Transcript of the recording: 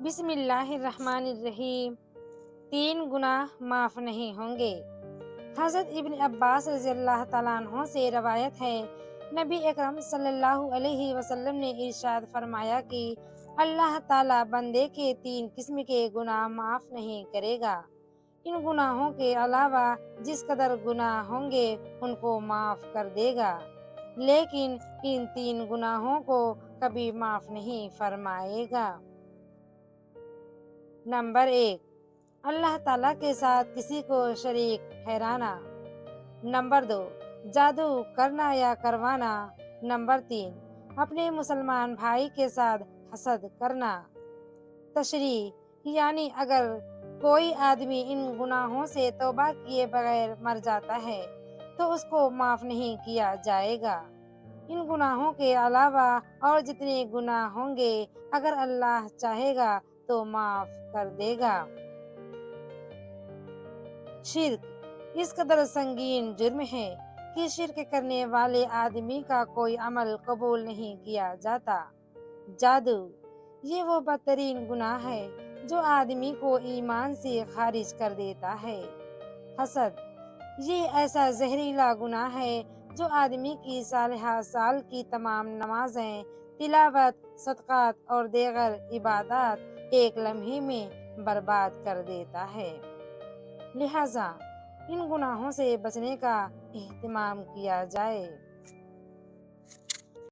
بسم اللہ الرحمن الرحیم۔ 3 گناہ معاف نہیں ہوں گے۔ حضرت ابن عباس رضی اللہ تعالیٰ عنہ سے روایت ہے، نبی اکرم صلی اللہ علیہ وسلم نے ارشاد فرمایا کہ اللہ تعالیٰ بندے کے 3 قسم کے گناہ معاف نہیں کرے گا۔ ان گناہوں کے علاوہ جس قدر گناہ ہوں گے ان کو معاف کر دے گا، لیکن ان 3 گناہوں کو کبھی معاف نہیں فرمائے گا۔ نمبر 1، اللہ تعالیٰ کے ساتھ کسی کو شریک ٹھہرانا۔ نمبر 2، جادو کرنا یا کروانا۔ نمبر 3، اپنے مسلمان بھائی کے ساتھ حسد کرنا۔ تشریح یعنی اگر کوئی آدمی ان گناہوں سے توبہ کیے بغیر مر جاتا ہے تو اس کو معاف نہیں کیا جائے گا۔ ان گناہوں کے علاوہ اور جتنے گناہ ہوں گے اگر اللہ چاہے گا تو معاف کر دے گا۔ شرک اس قدر سنگین جرم ہے کہ شرک کرنے والے آدمی کا کوئی عمل قبول نہیں کیا جاتا۔ جادو یہ وہ بدترین گناہ ہے جو آدمی کو ایمان سے خارج کر دیتا ہے۔ حسد یہ ایسا زہریلا گناہ ہے جو آدمی کی صالحہ سال کی تمام نمازیں، تلاوت، صدقات اور دیگر عبادات ایک لمحے میں برباد کر دیتا ہے۔ لہٰذا ان گناہوں سے بچنے کا اہتمام کیا جائے۔